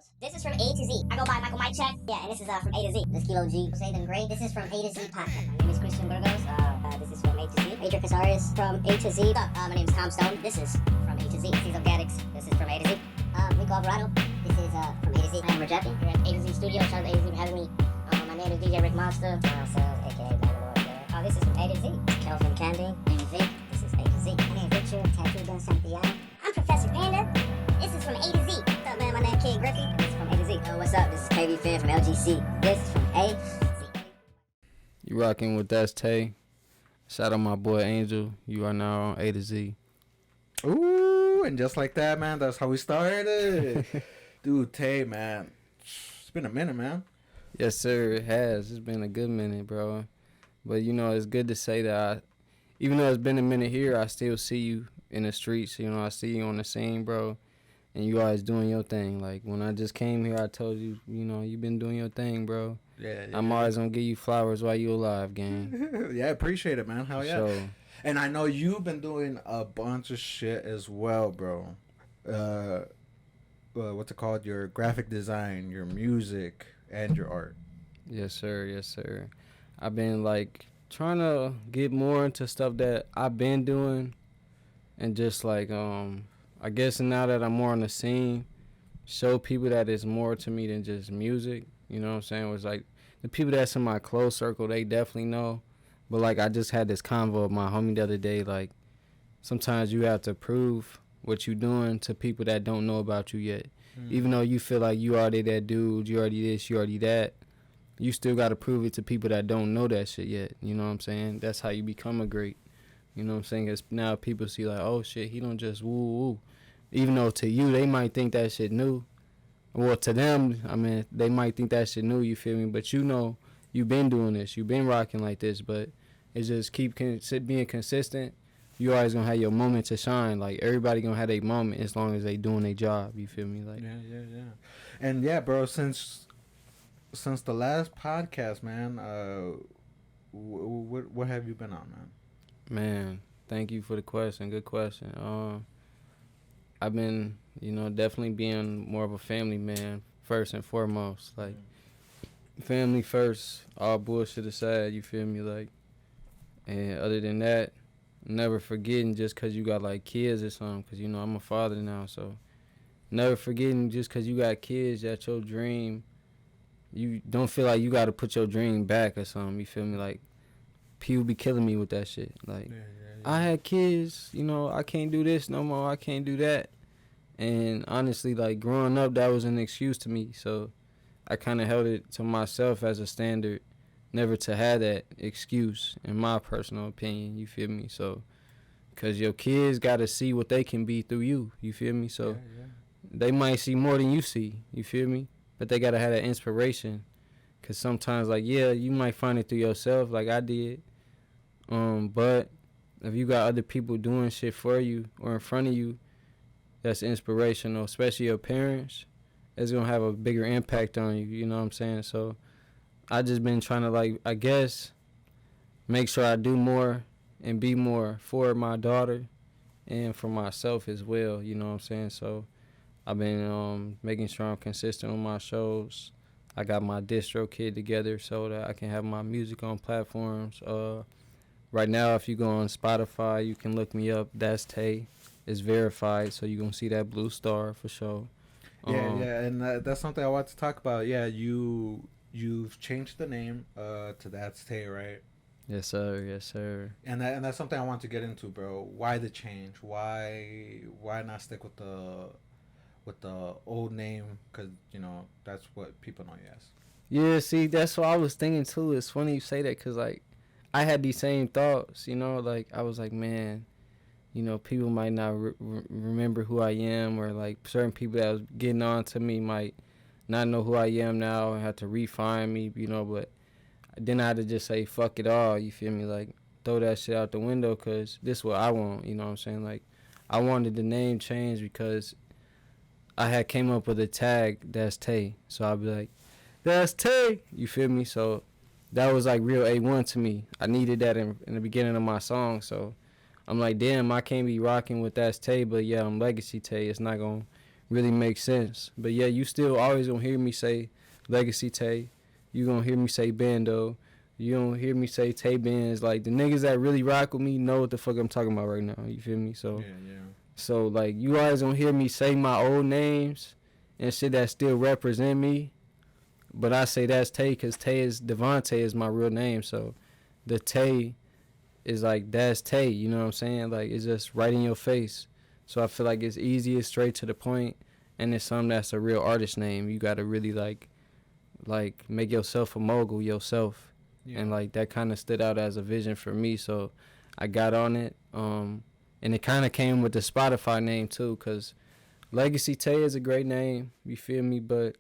Zstudios. This is from A to Z. I go by Michael Mike Check. Yeah, and this is from A to Z. This Kilo G. Jose the Great. This is from A to Z podcast. My name is Christian Burgos. This is from A to Z. Adrian Casares from A to Z. What's up? My name is Tom Stone. This is from A to Z. Cesar Gaddix. This is from A to Z. Rico Alvarado. This is from A to Z. I am Rajepi. We're at A to Z Studios. Shout out to A to Z for having me. My name is DJ Rick Monster. Also, aka Bangalore. This is from A to Z. Kelvin Candy. Name is Vic. This is A to Z. My name is Richard Tattoo Don Santiago. I'm Professor Panda. This is from A to Z. What's up, man? My name is Kid Griffey. This is from A to Z. What's up? This is KB Fan from LGC. This is from A to Z. You rocking with That's Tay. Shout out my boy Angel. You are now on A to Z. Ooh, and just like that, man, that's how we started. Dude, Tay, man. It's been a minute, man. Yes, sir, it has. It's been a good minute, bro. But, you know, it's good to say that even though it's been a minute here, I still see you in the streets. You know, I see you on the scene, bro. And you always doing your thing. Like, when I just came here, I told you, you know, you been doing your thing, bro. Yeah. I'm always going to give you flowers while you alive, gang. Yeah, appreciate it, man. Hell yeah. So, and I know you've been doing a bunch of shit as well, bro. What's it called? Your graphic design, your music, and your art. yes, sir. Yes, sir. I've been, like, trying to get more into stuff that I've been doing. And just, like, I guess now that I'm more on the scene, show people that it's more to me than just music. You know what I'm saying? It was like the people that's in my close circle, they definitely know. But like I just had this convo with my homie the other day. Like sometimes you have to prove what you're doing to people that don't know about you yet. Even though you feel like you already that dude, you already this, you already that, you still got to prove it to people that don't know that shit yet. You know what I'm saying? That's how you become a great. You know what I'm saying? Because now people see like, oh shit, he don't just woo woo. Even though to you, they might think that shit new. Well, to them, I mean, they might think that shit new, you feel me? But you know, you've been doing this. You've been rocking like this. But it's just keep being consistent. You always going to have your moment to shine. Like, everybody going to have their moment as long as they doing their job. You feel me? Like, Yeah. And yeah, bro, since the last podcast, man, what have you been on, man? Man, thank you for the question. Good question. I've been, you know, definitely being more of a family man first and foremost. Like, family first, all bullshit aside, you feel me? Like, and other than that, never forgetting just because you got, like, kids or something. Because, you know, I'm a father now, so never forgetting just because you got kids, that's your dream. You don't feel like you got to put your dream back or something, you feel me? Like, people be killing me with that shit. Like, I had kids, you know, I can't do this no more, I can't do that. And honestly, like, growing up, that was an excuse to me. So I kind of held it to myself as a standard, never to have that excuse, in my personal opinion, you feel me? So, because your kids got to see what they can be through you feel me? So they might see more than you see, you feel me? But they got to have that inspiration. Because sometimes, like, yeah, you might find it through yourself, like I did. But if you got other people doing shit for you or in front of you, that's inspirational, especially your parents, it's going to have a bigger impact on you, you know what I'm saying? So I just been trying to, like, I guess, make sure I do more and be more for my daughter and for myself as well, you know what I'm saying? So I've been making sure I'm consistent with my shows. I got my distro kit together so that I can have my music on platforms. Right now, if you go on Spotify, you can look me up. That's Tay. It's verified, so you're going to see that blue star for sure. Yeah, and that's something I want to talk about. Yeah, you've changed the name to That's Tay, right? Yes, sir. Yes, sir. And that's something I want to get into, bro. Why the change? Why not stick with the old name? Because, you know, that's what people know you as. Yeah, see, that's what I was thinking, too. It's funny you say that because, like, I had these same thoughts, you know? Like, I was like, man, you know, people might not remember who I am, or, like, certain people that was getting on to me might not know who I am now and have to refine me, you know? But then I had to just say, fuck it all, you feel me? Like, throw that shit out the window because this is what I want, you know what I'm saying? Like, I wanted the name changed because I had came up with a tag, That's Tay. So I'd be like, That's Tay, you feel me? So that was like real A1 to me. I needed that in the beginning of my song. So I'm like, damn, I can't be rocking with That's Tay, but yeah, I'm Legacy Tay. It's not going to really make sense. But yeah, you still always gonna hear me say Legacy Tay. You gonna hear me say Bando. You don't hear me say Tay Bands. Like, the niggas that really rock with me know what the fuck I'm talking about right now. You feel me? So, So, like, you always gonna hear me say my old names and shit that still represent me. But I say that's Tay because Tay is, Devontae is my real name. So, the Tay is like, that's Tay. You know what I'm saying? Like, it's just right in your face. So, I feel like it's easier, straight to the point, and it's something that's a real artist name. You gotta really, like make yourself a mogul yourself. Yeah. And like that kind of stood out as a vision for me, so I got on it. And it kind of came with the Spotify name too, cause Legacy Tay is a great name. You feel me? But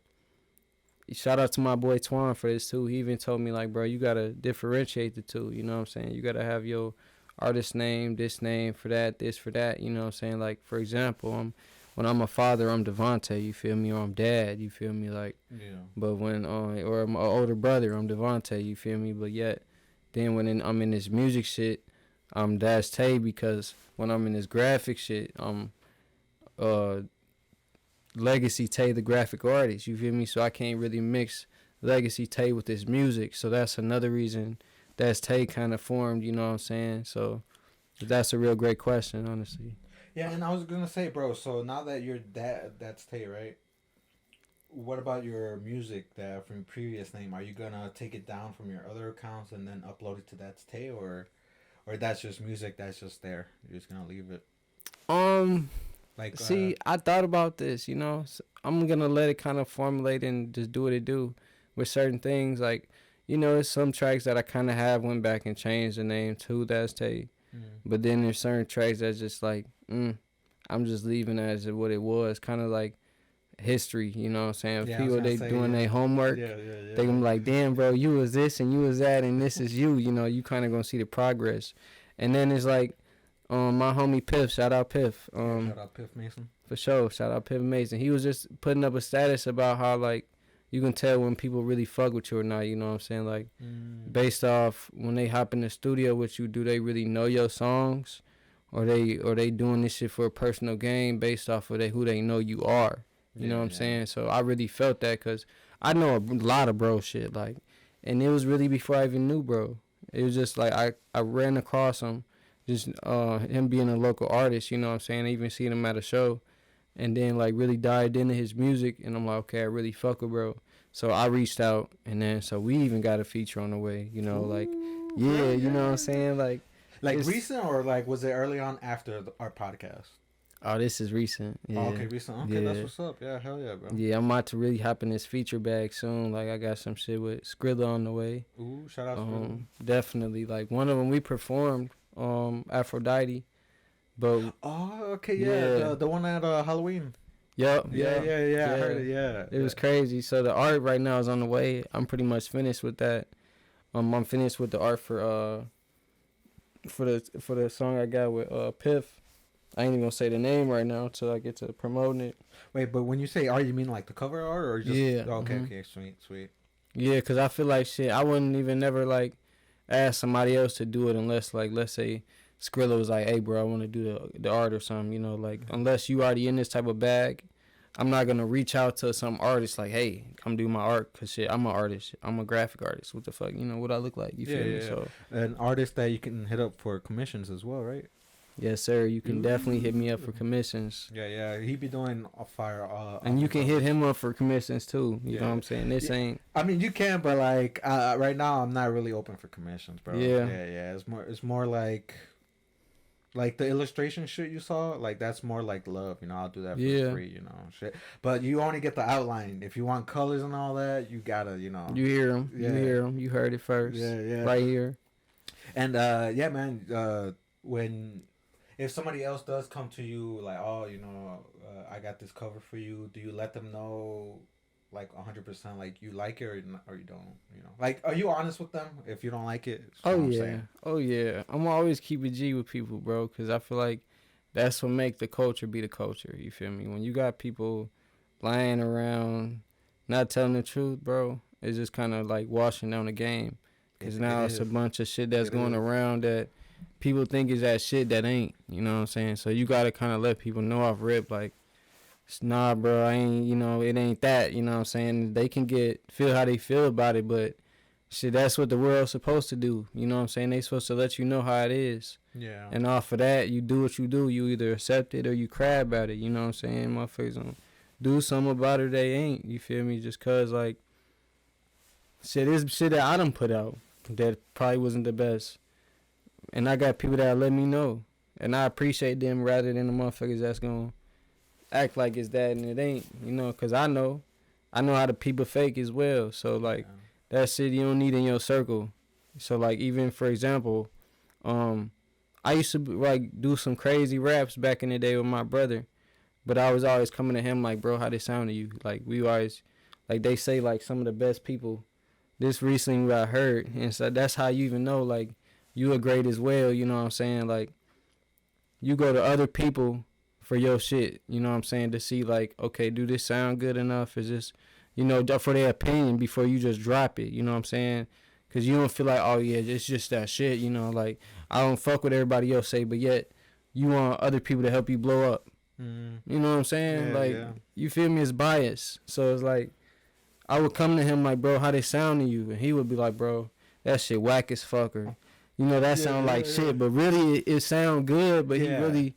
shout out to my boy Twan for this too. He even told me, like, bro, you gotta differentiate the two. You know what I'm saying? You gotta have your artist name, this name for that, this for that. You know what I'm saying? Like, for example, when I'm a father, I'm Devontae, you feel me? Or I'm dad, you feel me? Like, yeah. But when, or I'm an older brother, I'm Devontae, you feel me? But yet, then when I'm in this music shit, I'm Dash Tay, because when I'm in this graphic shit, I'm Legacy Tay, the graphic artist, you feel me? So I can't really mix Legacy Tay with this music. So that's another reason Dash Tay kind of formed, you know what I'm saying? So that's a real great question, honestly. Yeah, and I was gonna say, bro, so now that you're that's Tay, right? What about your music that from your previous name? Are you gonna take it down from your other accounts and then upload it to that's Tay, or that's just music that's just there? You're just gonna leave it? Like, see, I thought about this, you know. So I'm gonna let it kind of formulate and just do what it do with certain things. Like, you know, there's some tracks that I kind of have went back and changed the name to that's Tay. But then there's certain tracks that's just like, I'm just leaving it as what it was. Kind of like history, you know what I'm saying? Yeah, people, they doing their homework. They gonna be like, damn, bro, you was this and you was that and this is you. You know, you kind of gonna see the progress. And then it's like, my homie Piff, shout out Piff. Shout out Piff Mason. For sure, shout out Piff Mason. He was just putting up a status about how, like, you can tell when people really fuck with you or not, you know what I'm saying? Like, based off when they hop in the studio with you, do they really know your songs? Or they doing this shit for a personal gain based off of who they know you are? You know what I'm saying? So I really felt that, because I know a lot of bro shit, like, and it was really before I even knew bro. It was just like I ran across him, just him being a local artist, you know what I'm saying? I even seen him at a show. And then, like, really dived into his music, and I'm like, okay, I really fuck with bro. So I reached out, and then so we even got a feature on the way, you know, like, yeah, you know what I'm saying? Like recent, or like was it early on after our podcast? Oh, this is recent. Yeah. Oh, okay, recent. Okay, yeah. That's what's up. Yeah, hell yeah, bro. Yeah, I'm about to really hop in this feature bag soon. Like, I got some shit with Skrilla on the way. Ooh, shout out Skrilla. Definitely. Like, one of them we performed, Aphrodite. But okay, yeah. The one at Halloween. Yep. Yeah. I heard it. Yeah. It was crazy. So the art right now is on the way. I'm pretty much finished with that. I'm finished with the art for the song I got with Piff. I ain't even gonna say the name right now until I get to promoting it. Wait, but when you say art, you mean like the cover art, or just? Yeah. Okay, sweet. Yeah, cause I feel like shit. I wouldn't even never like ask somebody else to do it unless, like, let's say Skrilla was like, hey, bro, I want to do the art or something, you know, like, unless you already in this type of bag, I'm not going to reach out to some artist like, hey, come do my art, because shit, I'm an artist. I'm a graphic artist. What the fuck, you know, what I look like, you feel me? So, an artist that you can hit up for commissions as well, right? Yes, sir. You can definitely hit me up for commissions. Yeah. He be doing a fire. And you can hit him up for commissions too. You know what I'm saying? This ain't. I mean, you can, but like right now, I'm not really open for commissions, bro. Yeah. It's more like the illustration shit you saw. Like, that's more like love. You know, I'll do that for free. You know, shit. But you only get the outline. If you want colors and all that, you gotta, you know. You hear them. Yeah. You hear them. You heard it first. Yeah. Right here. And man. If somebody else does come to you, like, oh, you know, I got this cover for you, do you let them know, like, 100%, like, you like it or you don't, you know? Like, are you honest with them if you don't like it? Oh, yeah. I'm always keep it G with people, bro, because I feel like that's what make the culture be the culture, you feel me? When you got people lying around, not telling the truth, bro, it's just kind of like washing down the game. Because now it's a bunch of shit that's going around that people think is that shit that ain't, you know what I'm saying? So you got to kind of let people know off rip, like, Nah, bro, I ain't, it ain't that, you know what I'm saying? They can feel how they feel about it, but shit, that's what the world's supposed to do. You know what I'm saying? They supposed to let you know how it is. Yeah. And off of that, you do what you do. You either accept it or you cry about it. You know what I'm saying? Motherfuckers don't do something about it, they ain't. You feel me? Just cause, like, shit, this shit that I done put out that probably wasn't the best. And I got people that let me know. And I appreciate them rather than the motherfuckers that's gonna act like it's that and it ain't, because I know how the people fake as well. So, like, that shit you don't need in your circle. So, like, even, for example, I used to, like, do some crazy raps back in the day with my brother, but I was always coming to him like, bro, how they sound to you? Like, we always, like, they say, like, some of the best people, this recently I heard, and so that's how you even know, like, you are great as well, you know what I'm saying? Like, you go to other people for your shit, you know what I'm saying, to see, like, okay, do this sound good enough? Is this, for their opinion before you just drop it, you know what I'm saying? Because you don't feel like, oh, yeah, it's just that shit, like, I don't fuck with everybody else say, but yet you want other people to help you blow up. You know what I'm saying? Yeah, like, you feel me? It's bias. So it's like, I would come to him like, bro, how they sound to you? And he would be like, bro, that shit whack as fucker. That sound like shit, but really it sound good, but he really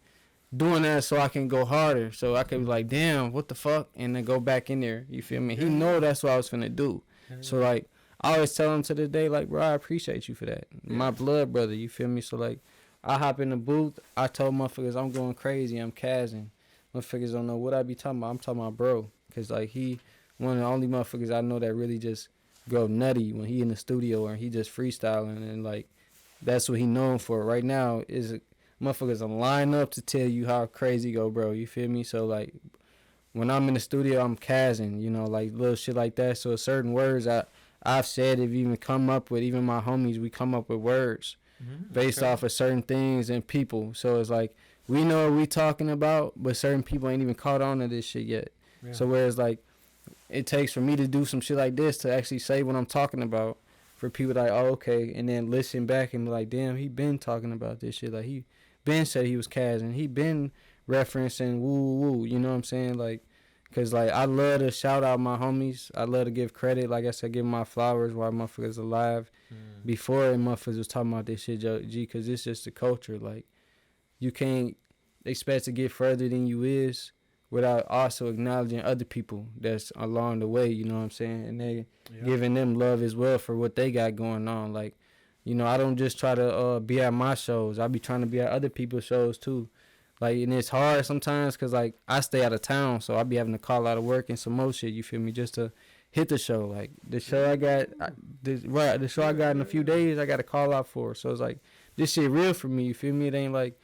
doing that so I can go harder. So I can be like, damn, what the fuck? And then go back in there. You feel me? He know that's what I was finna do. So, like, I always tell him to this day, like, bro, I appreciate you for that. My blood brother, you feel me? So, like, I hop in the booth. I told motherfuckers I'm going crazy. I'm cazzing. Motherfuckers don't know what I be talking about. I'm talking about bro. Because, like, he one of the only motherfuckers I know that really just go nutty when he in the studio or he just freestyling. And, like, that's what he known for right now is motherfuckers will line up to tell you how crazy go, bro. You feel me? So, like, when I'm in the studio, I'm cazzing, like, little shit like that. So, certain words I've said, have even come up with, even my homies, we come up with words based off of certain things and people. So it's like, we know what we talking about, but certain people ain't even caught on to this shit yet. Yeah. So whereas, like, it takes for me to do some shit like this to actually say what I'm talking about for people like, oh, okay, and then listen back and be like, damn, he been talking about this shit. Like, he been said he was cazzing. He been referencing woo, you know what I'm saying? Like, because, like, I love to shout out my homies. I love to give credit. Like I said, give my flowers while motherfuckers alive. Before motherfuckers was talking about this shit, G, because it's just the culture. Like, you can't expect to get further than you is without also acknowledging other people that's along the way, you know what I'm saying? And they giving them love as well for what they got going on. Like, I don't just try to be at my shows. I be trying to be at other people's shows, too. Like, and it's hard sometimes because, like, I stay out of town, so I be having to call out of work and some more shit, you feel me, just to hit the show. Like, the show I got, the show I got in a few days, I got to call out for. So it's like, this shit real for me, you feel me? It ain't, like,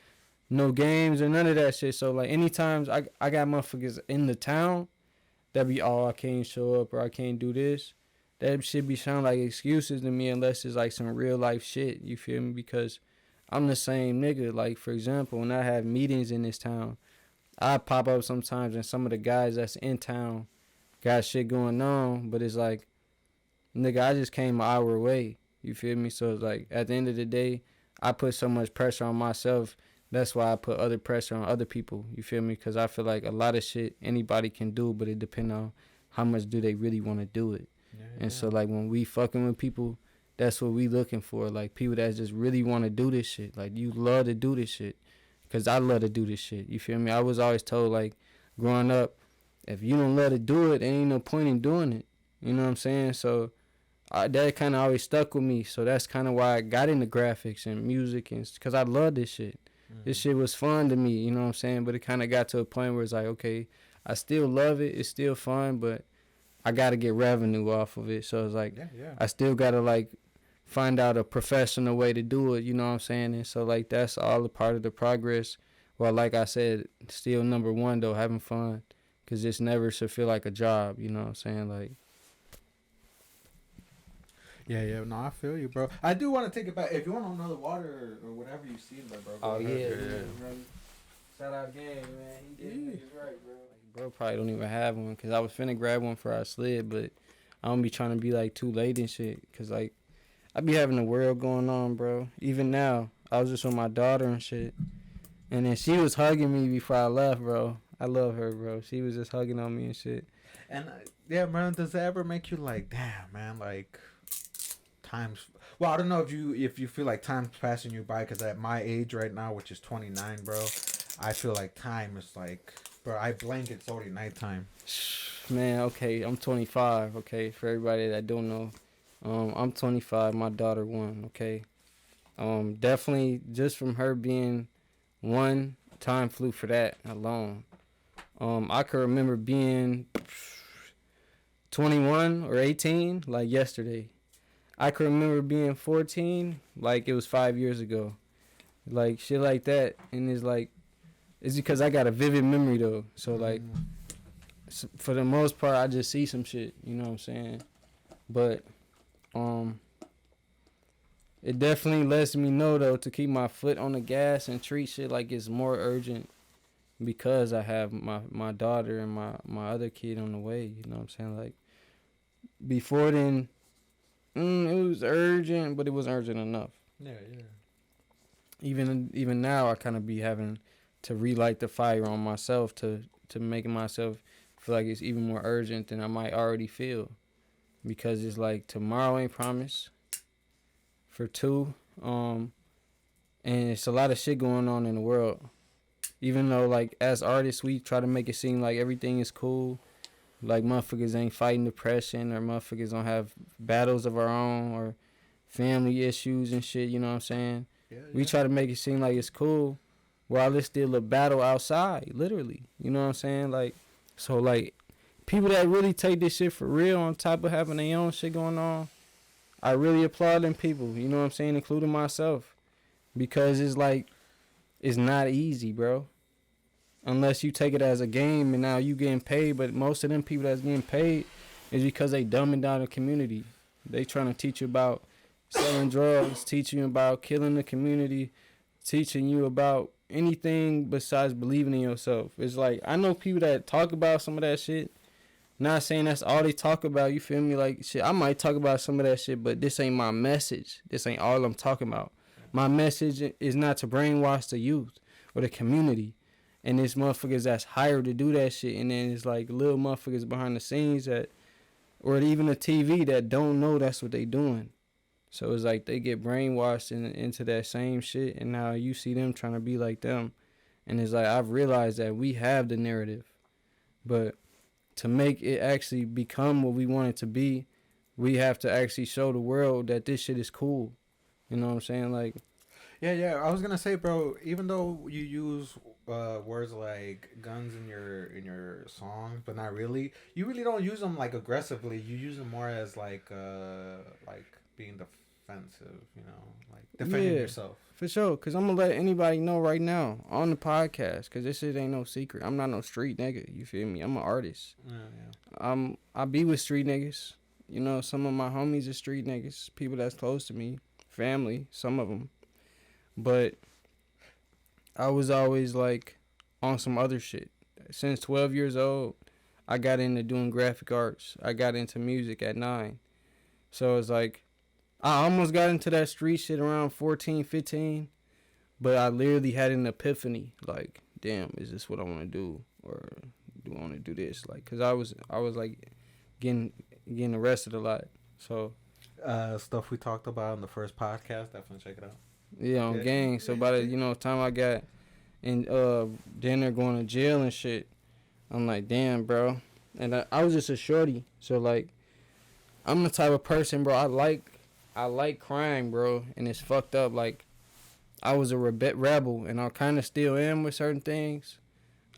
no games or none of that shit. So, like, anytime I got motherfuckers in the town that be, oh, I can't show up or I can't do this, that shit be sound like excuses to me unless it's, like, some real life shit, you feel me? Because I'm the same nigga. Like, for example, when I have meetings in this town, I pop up sometimes and some of the guys that's in town got shit going on, but it's like, nigga, I just came an hour away. You feel me? So it's like, at the end of the day, I put so much pressure on myself. That's why I put other pressure on other people. You feel me? Because I feel like a lot of shit anybody can do, but it depends on how much do they really want to do it. And so, like, when we fucking with people, that's what we looking for. Like, people that just really want to do this shit. Like, you love to do this shit. Because I love to do this shit. You feel me? I was always told, like, growing up, if you don't love to do it, there ain't no point in doing it. You know what I'm saying? So that kind of always stuck with me. So that's kind of why I got into graphics and music, and because I love this shit. This shit was fun to me, you know what I'm saying? But it kind of got to a point where it's like, okay, I still love it. It's still fun, but I got to get revenue off of it. So it's like, I still got to, like, find out a professional way to do it, you know what I'm saying? And so, like, that's all a part of the progress. Well, like I said, still number one, though, having fun. Because this never should feel like a job, you know what I'm saying? Like, no, I feel you, bro. I do want to take it back. If you want another water or whatever you see, bro. Oh, yeah. Shout out Game, man. He did niggas right, bro. Like, bro probably don't even have one because I was finna grab one for our sled, but I don't be trying to be, like, too late and shit because, like, I be having the world going on, bro. Even now, I was just with my daughter and shit, and then she was hugging me before I left, bro. I love her, bro. She was just hugging on me and shit. And yeah, man, does it ever make you like, damn, man, like times? Well, I don't know if you feel like time's passing you by, because at my age right now, which is 29, bro, I feel like time is like, bro, I blink, it's already nighttime. Man, okay, I'm 25. Okay, for everybody that don't know, I'm 25. My daughter 1. Okay, definitely just from her being 1, time flew for that alone. I could remember being 21 or 18 like yesterday. I could remember being 14 like it was 5 years ago. Like shit like that. And it's because I got a vivid memory though. So like for the most part I just see some shit, you know what I'm saying? But it definitely lets me know though to keep my foot on the gas and treat shit like it's more urgent, because I have my daughter and my other kid on the way, you know what I'm saying? Like before then, it was urgent, but it wasn't urgent enough. Yeah. Even now, I kind of be having to relight the fire on myself to make myself feel like it's even more urgent than I might already feel, because it's like tomorrow ain't promised. For 2, and it's a lot of shit going on in the world. Even though like as artists we try to make it seem like everything is cool, like motherfuckers ain't fighting depression, or motherfuckers don't have battles of our own or family issues and shit, you know what I'm saying? Yeah. We try to make it seem like it's cool while it's still a battle outside, literally. You know what I'm saying? Like, so like people that really take this shit for real on top of having their own shit going on, I really applaud them people, you know what I'm saying, including myself. Because it's like, it's not easy, bro. Unless you take it as a game and now you getting paid. But most of them people that's getting paid is because they dumbing down the community. They trying to teach you about selling drugs, teaching you about killing the community, teaching you about anything besides believing in yourself. It's like, I know people that talk about some of that shit. Not saying that's all they talk about, you feel me? Like, shit, I might talk about some of that shit, but this ain't my message. This ain't all I'm talking about. My message is not to brainwash the youth or the community. And it's motherfuckers that's hired to do that shit. And then it's like little motherfuckers behind the scenes that, or even the TV that don't know that's what they doing. So it's like they get brainwashed into that same shit. And now you see them trying to be like them. And it's like, I've realized that we have the narrative. But to make it actually become what we want it to be, we have to actually show the world that this shit is cool. You know what I'm saying? Like, yeah. I was gonna say, bro, even though you use words like guns in your songs, but not really, you really don't use them like aggressively. You use them more as like being defensive, you know, like defending yourself. For sure, because I'm going to let anybody know right now on the podcast, because this shit ain't no secret. I'm not no street nigga, you feel me? I'm an artist. Yeah. I be with street niggas. You know, some of my homies are street niggas, people that's close to me, family, some of them. But I was always, like, on some other shit. Since 12 years old, I got into doing graphic arts. I got into music at 9. So it's like, I almost got into that street shit around 14, 15, but I literally had an epiphany, like, damn, is this what I want to do, or do I want to do this? Like, cause I was like getting arrested a lot, so stuff we talked about in the first podcast, definitely check it out. Yeah, on gang. So by the time I got in then they're going to jail and shit, I'm like, damn, bro, and I was just a shorty, so like, I'm the type of person, bro, I like crime, bro, and it's fucked up. Like, I was a rebel, and I kind of still am with certain things.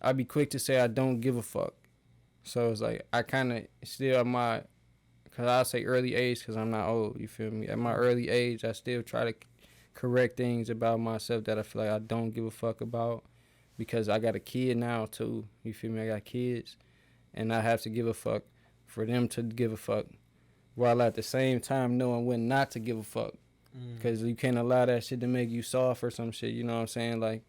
I'd be quick to say I don't give a fuck. So it's like, I kind of still because I say early age because I'm not old, you feel me? At my early age, I still try to correct things about myself that I feel like I don't give a fuck about, because I got a kid now, too. You feel me? I got kids, and I have to give a fuck for them to give a fuck, while at the same time knowing when not to give a fuck. Because you can't allow that shit to make you soft or some shit, you know what I'm saying? Like,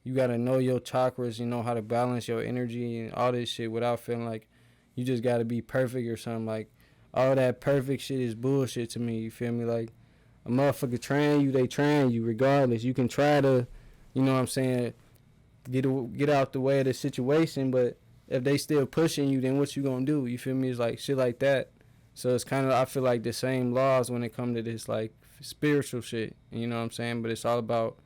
you got to know your chakras, you know how to balance your energy and all this shit without feeling like you just got to be perfect or something. Like, all that perfect shit is bullshit to me, you feel me? Like, a motherfucker train you, they train you regardless. You can try to, you know what I'm saying, get out the way of the situation. But if they still pushing you, then what you gonna do? You feel me? It's like shit like that. So it's kind of, I feel like the same laws when it come to this like spiritual shit. You know what I'm saying? But it's all about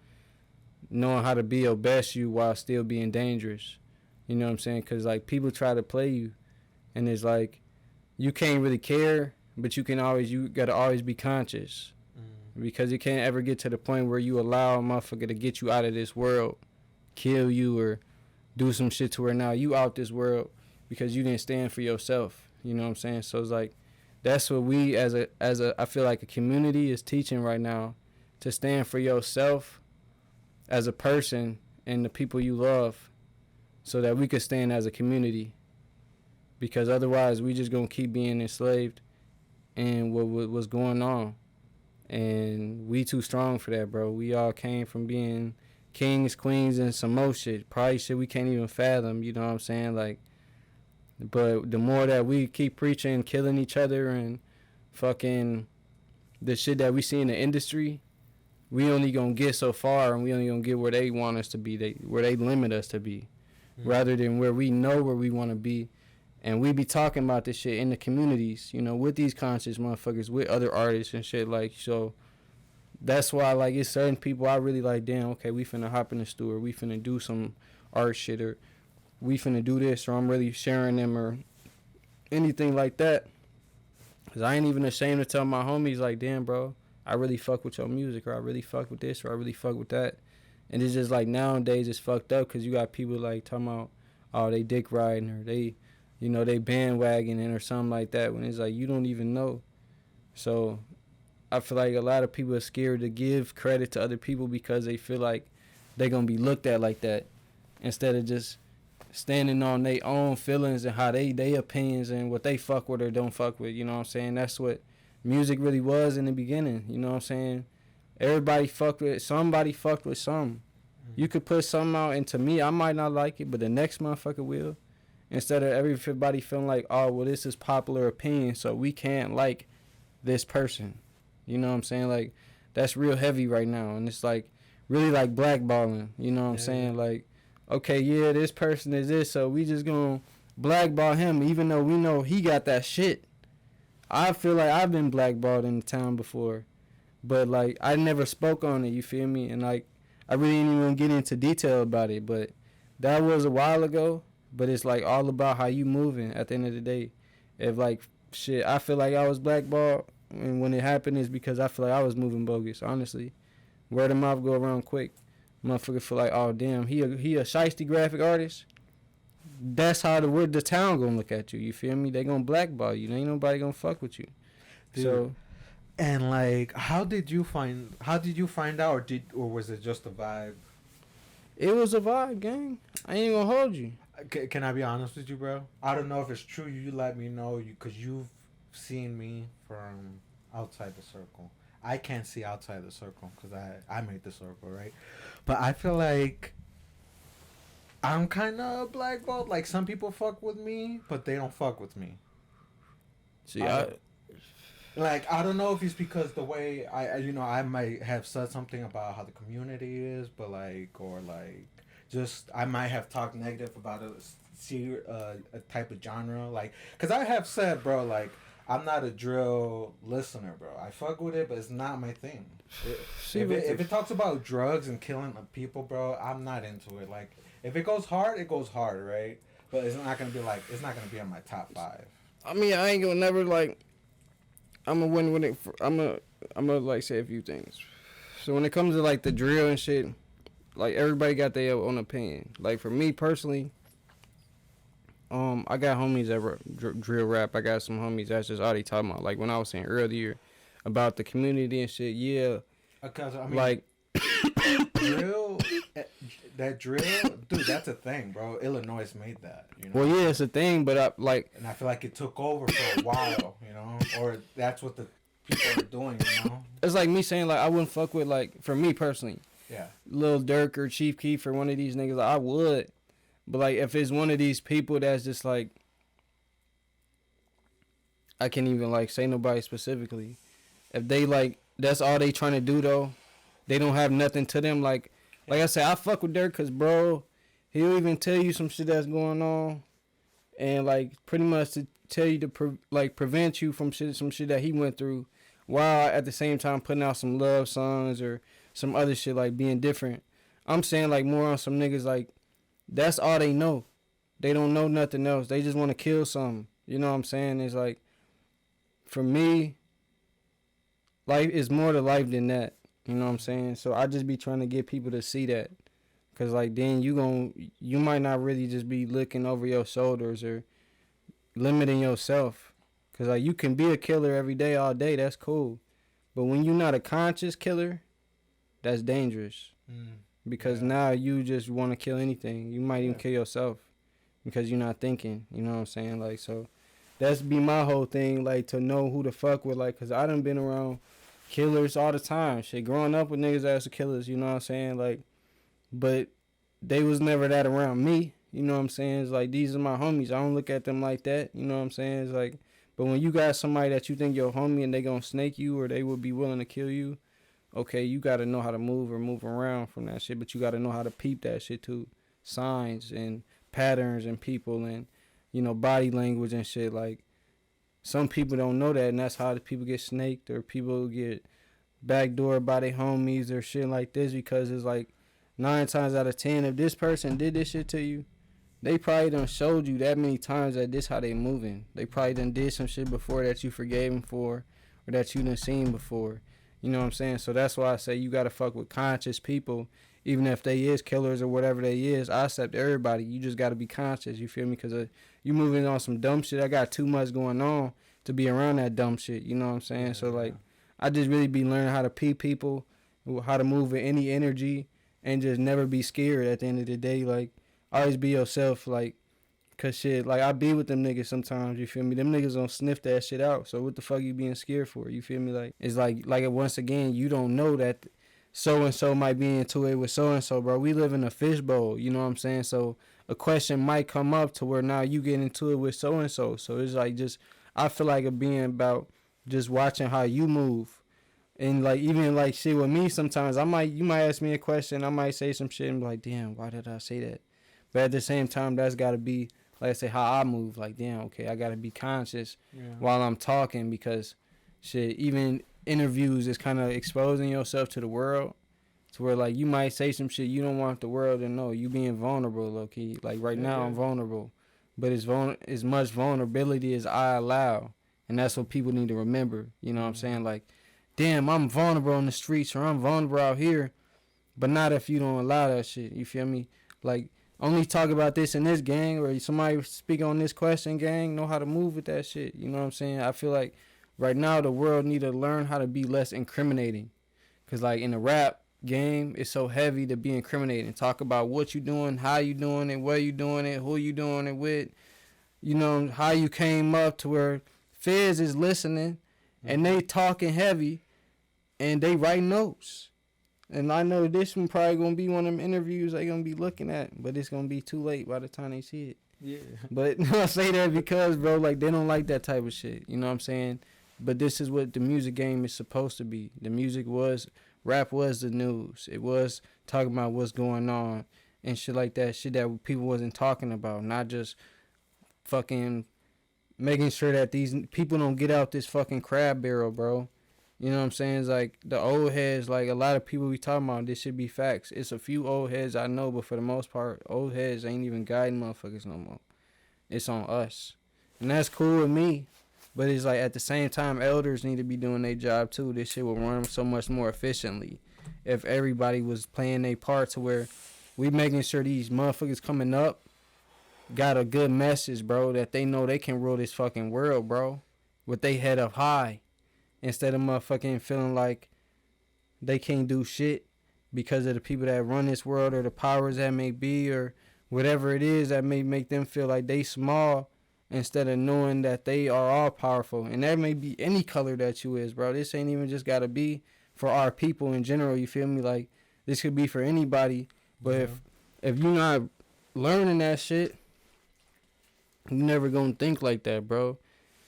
knowing how to be your best you while still being dangerous. You know what I'm saying? Because like people try to play you, and it's like you can't really care, but you gotta always be conscious, because it can't ever get to the point where you allow a motherfucker to get you out of this world, kill you, or do some shit to where now you out this world because you didn't stand for yourself. You know what I'm saying? So it's like that's what we as a I feel like a community is teaching right now, to stand for yourself as a person and the people you love, so that we could stand as a community. Because otherwise we just gonna keep being enslaved and what's going on. And we too strong for that, bro. We all came from being kings, queens, and some more shit. Probably shit we can't even fathom, you know what I'm saying? Like, but the more that we keep preaching, killing each other, and fucking the shit that we see in the industry, we only gonna get so far, and we only gonna get where they want us to be, where they limit us to be, rather than where we know where we want to be. And we be talking about this shit in the communities, you know, with these conscious motherfuckers, with other artists and shit. Like, so that's why, like, it's certain people I really like, damn, okay, we finna hop in the store, we finna do some art shit, or we finna do this, or I'm really sharing them, or anything like that. Because I ain't even ashamed to tell my homies, like, damn, bro, I really fuck with your music, or I really fuck with this, or I really fuck with that. And it's just like nowadays it's fucked up because you got people like talking about, oh, they dick riding, or they, you know, they bandwagoning or something like that, when it's like you don't even know. So I feel like a lot of people are scared to give credit to other people because they feel like they're going to be looked at like that, instead of just standing on their own feelings and how they opinions and what they fuck with or don't fuck with. You know what I'm saying? That's what music really was in the beginning. You know what I'm saying? Everybody fucked with somebody, fucked with something. You could put something out, and to me, I might not like it, but the next motherfucker will. Instead of everybody feeling like, oh, well, this is popular opinion, so we can't like this person. You know what I'm saying? Like, that's real heavy right now. And it's like, really like blackballing. You know what I'm saying? Like, okay, yeah, this person is this, so we just gonna blackball him, even though we know he got that shit. I feel like I've been blackballed in the town before, but like, I never spoke on it, you feel me? And like, I really didn't even get into detail about it, but that was a while ago. But it's like all about how you moving at the end of the day. If like shit, I feel like I was blackballed, and when it happened is because I feel like I was moving bogus, honestly. Word of mouth go around quick. Motherfucker feel like, oh damn, he a shiesty graphic artist. That's how the town gonna look at you, you feel me? They gonna blackball you. Ain't nobody gonna fuck with you. Dude. So, and like, how did you find out, or was it just a vibe? It was a vibe, gang. I ain't gonna hold you. Can I be honest with you, bro? I don't know if it's true. You let me know, because you've seen me from outside the circle. I can't see outside the circle because I made the circle, right? But I feel like I'm kind of blackballed. Like, some people fuck with me, but they don't fuck with me. See, I don't know if it's because the way I might have said something about how the community is, but like, or like, just I might have talked negative about a type of genre, like, because I have said, bro, like, I'm not a drill listener, bro. I fuck with it, but it's not my thing. If it talks about drugs and killing people, bro, I'm not into it. Like, if it goes hard, it goes hard, right? But it's not gonna be on my top 5. I mean, I ain't gonna never like. I'm gonna like say a few things. So when it comes to like the drill and shit, like, everybody got their own opinion. Like, for me personally, I got homies that drill rap. I got some homies that's just already talking about, like, when I was saying earlier about the community and shit. Yeah, because I mean, like drill, dude, that's a thing, bro. Illinois made that, you know. Well, yeah, it's a thing, but and I feel like it took over for a while, you know, or that's what the people are doing, you know. It's like me saying, like, I wouldn't fuck with, like, for me personally. Yeah. Lil Durk or Chief Keef or one of these niggas, like, I would. But, like, if it's one of these people that's just, like, I can't even, like, say nobody specifically. If they, like, that's all they trying to do, though, they don't have nothing to them. Like I said, I fuck with Durk because, bro, He'll even tell you some shit that's going on, and like pretty much to tell you to prevent you from some shit that he went through, while at the same time putting out some love songs or some other shit like being different. I'm saying like more on some niggas like that's all they know. They don't know nothing else. They just want to kill something. You know what I'm saying? It's like, for me, life is more to life than that. You know what I'm saying? So I just be trying to get people to see that. Cause like then you might not really just be looking over your shoulders or limiting yourself. Cause like you can be a killer every day, all day. That's cool. But when you're not a conscious killer, that's dangerous. Because now you just want to kill anything. You might even kill yourself because you're not thinking. You know what I'm saying? Like, so that's be my whole thing. Like, to know who to fuck with. Like, cause I done been around killers all the time. Shit, growing up with niggas as killers. You know what I'm saying? Like, but they was never that around me. You know what I'm saying? It's like, these are my homies. I don't look at them like that. You know what I'm saying? It's like, but when you got somebody that you think your homie and they gonna snake you or they would be willing to kill you, okay, you gotta know how to move around from that shit, but you gotta know how to peep that shit too. Signs and patterns and people and, you know, body language and shit. Like, some people don't know that, and that's how the people get snaked or people get backdoored by their homies or shit like this, because it's like 9 times out of 10, if this person did this shit to you, they probably done showed you that many times that this how they moving. They probably done did some shit before that you forgave them for or that you done seen before. You know what I'm saying? So that's why I say you gotta fuck with conscious people, even if they is killers or whatever they is. I accept everybody. You just gotta be conscious. You feel me? Cause you moving on some dumb shit. I got too much going on to be around that dumb shit. You know what I'm saying? Yeah. So like, I just really be learning how to peep people, how to move with any energy, and just never be scared at the end of the day. Like, always be yourself. Like, cause shit, like, I be with them niggas sometimes, you feel me? Them niggas don't sniff that shit out. So what the fuck you being scared for? You feel me? Like, it's like once again, you don't know that so-and-so might be into it with so-and-so, bro. We live in a fishbowl, you know what I'm saying? So a question might come up to where now you get into it with so-and-so. So it's like, just, I feel like it being about just watching how you move. And like, even like shit with me sometimes, you might ask me a question, I might say some shit and be like, damn, why did I say that? But at the same time, that's gotta be, like I say, how I move. Like, damn, okay, I gotta be conscious while I'm talking, because shit, even interviews is kind of exposing yourself to the world, to where like you might say some shit you don't want the world to know. You being vulnerable, low key. Like right now, I'm vulnerable, but as much vulnerability as I allow, and that's what people need to remember. You know what I'm saying? Like, damn, I'm vulnerable on the streets, or I'm vulnerable out here, but not if you don't allow that shit. You feel me? Like, only talk about this in this gang, or somebody speak on this question, gang, know how to move with that shit. You know what I'm saying? I feel like right now the world need to learn how to be less incriminating. Because like in the rap game, it's so heavy to be incriminating. Talk about what you doing, how you doing it, where you doing it, who you doing it with. You know, how you came up to where feds is listening and they talking heavy and they write notes. And I know this one probably going to be one of them interviews they going to be looking at, but it's going to be too late by the time they see it. Yeah. But I say that because, bro, like, they don't like that type of shit. You know what I'm saying? But this is what the music game is supposed to be. Rap was the news. It was talking about what's going on and shit like that. Shit that people wasn't talking about. Not just fucking making sure that these people don't get out this fucking crab barrel, bro. You know what I'm saying? It's like the old heads, like a lot of people we talking about, this should be facts. It's a few old heads I know, but for the most part, old heads ain't even guiding motherfuckers no more. It's on us. And that's cool with me. But it's like at the same time, elders need to be doing their job too. This shit will run so much more efficiently if everybody was playing their part, to where we making sure these motherfuckers coming up got a good message, bro, that they know they can rule this fucking world, bro, with they head up high. Instead of motherfucking feeling like they can't do shit because of the people that run this world, or the powers that may be, or whatever it is that may make them feel like they small, instead of knowing that they are all powerful. And that may be any color that you is, bro. This ain't even just got to be for our people in general, you feel me? Like, this could be for anybody. But if you're not learning that shit, you're never going to think like that, bro.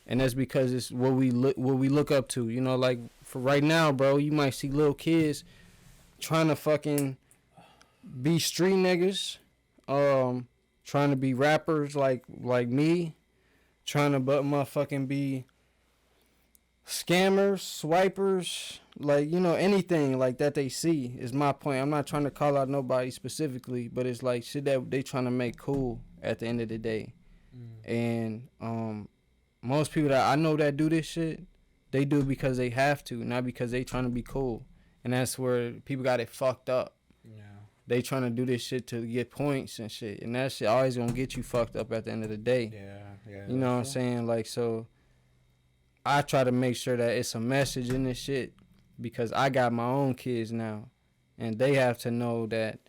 And that's because it's what we look up to. You know, like for right now, bro, you might see little kids trying to fucking be street niggas trying to be rappers like me, trying to but motherfucking be scammers, swipers, like, you know, anything like that they see is my point. I'm not trying to call out nobody specifically, but it's like shit that they trying to make cool at the end of the day. And most people that I know that do this shit, they do it because they have to, not because they trying to be cool. And that's where people got it fucked up. Yeah. They trying to do this shit to get points and shit, and that shit always gonna get you fucked up at the end of the day. Yeah. You know what I'm saying? Like, so I try to make sure that it's a message in this shit because I got my own kids now, and they have to know that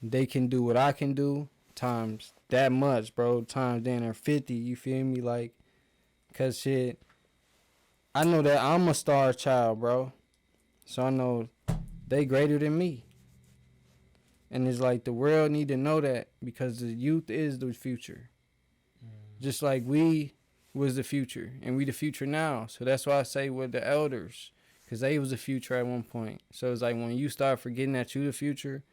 they can do what I can do times that much, bro. Times then or 50. You feel me? Like, cause shit, I know that I'm a star child, bro. So I know they greater than me. And it's like the world need to know that because the youth is the future. Just like we was the future and we the future now. So that's why I say with the elders, because they was the future at one point. So it's like when you start forgetting that you the future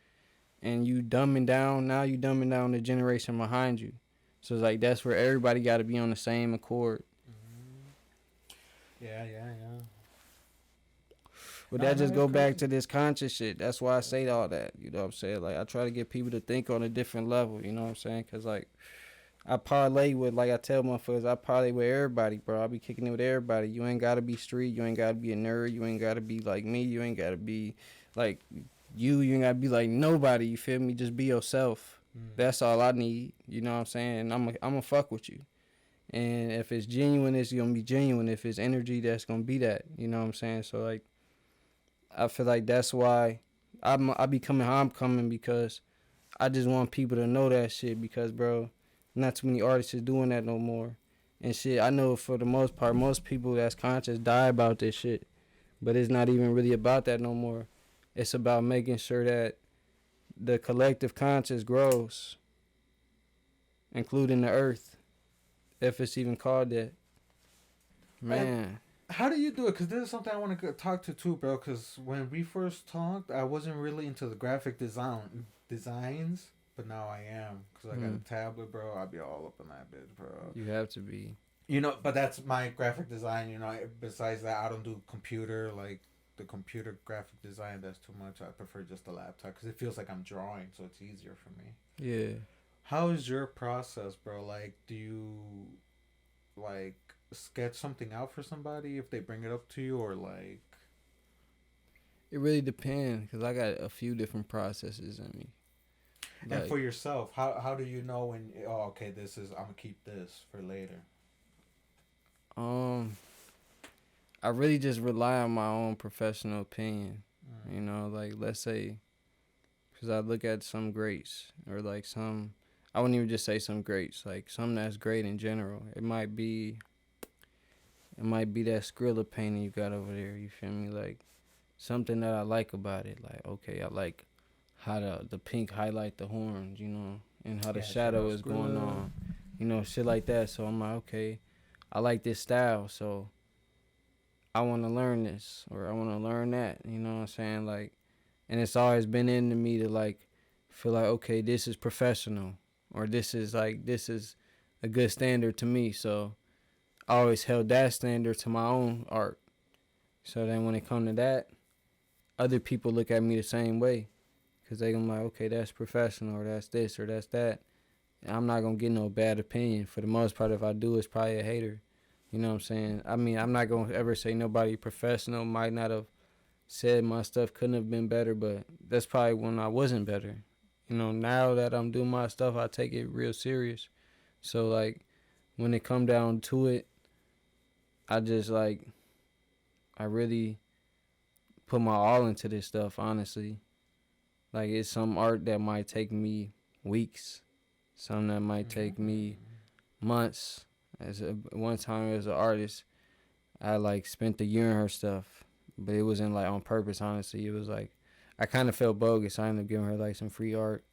and you dumbing down, now you dumbing down the generation behind you. So it's like that's where everybody got to be on the same accord. Yeah. But that just go back to this conscious shit. That's why I say all that. You know what I'm saying? Like, I try to get people to think on a different level. You know what I'm saying? Because, like, I parlay with, like I tell motherfuckers, I parlay with everybody, bro. I be kicking it with everybody. You ain't got to be street. You ain't got to be a nerd. You ain't got to be like me. You ain't got to be like you. You ain't got to be like nobody. You feel me? Just be yourself. That's all I need. You know what I'm saying? And I'm going to fuck with you. And if it's genuine, it's going to be genuine. If it's energy, that's going to be that. You know what I'm saying? So, like, I feel like that's why I be coming how I'm coming, because I just want people to know that shit, because, bro, not too many artists is doing that no more. And shit, I know for the most part, most people that's conscious die about this shit. But it's not even really about that no more. It's about making sure that the collective conscious grows, including the earth, if it's even called that. Man. How do you do it? Because this is something I want to talk to too, bro. Because when we first talked, I wasn't really into the graphic designs, but now I am. Because I got a tablet, bro. I'll be all up in that bitch, bro. You have to be. You know, but that's my graphic design. You know, besides that, I don't do computer, like the computer graphic design. That's too much. I prefer just the laptop because it feels like I'm drawing, so it's easier for me. Yeah. How is your process, bro? Like, do you, like, sketch something out for somebody if they bring it up to you, or like it really depends, because I got a few different processes in me. Like, and for yourself, how do you know when, oh, okay, this is, I'm gonna keep this for later? I really just rely on my own professional opinion. You know, like, let's say, because I look at some greats, or like some, I wouldn't even just say some greats, like some that's great in general. It might be that Skrilla painting you got over there, you feel me? Like, something that I like about it. Like, okay, I like how the pink highlight the horns, you know, and how the shadow is going on. You know, shit like that. So I'm like, okay, I like this style, so I want to learn this, or I want to learn that, you know what I'm saying? Like, and it's always been into me to, like, feel like, okay, this is professional, or this is a good standard to me, so I always held that standard to my own art. So then when it come to that, other people look at me the same way. Because they gonna be like, okay, that's professional, or that's this, or that's that. And I'm not going to get no bad opinion. For the most part, if I do, it's probably a hater. You know what I'm saying? I mean, I'm not going to ever say nobody professional might not have said my stuff couldn't have been better, but that's probably when I wasn't better. You know, now that I'm doing my stuff, I take it real serious. So, like, when it come down to it, I just, like, I really put my all into this stuff, honestly. Like, it's some art that might take me weeks. Some that might take me months. One time as an artist, I, like, spent a year in her stuff. But it wasn't, like, on purpose, honestly. It was, like, I kind of felt bogus. I ended up giving her, like, some free art.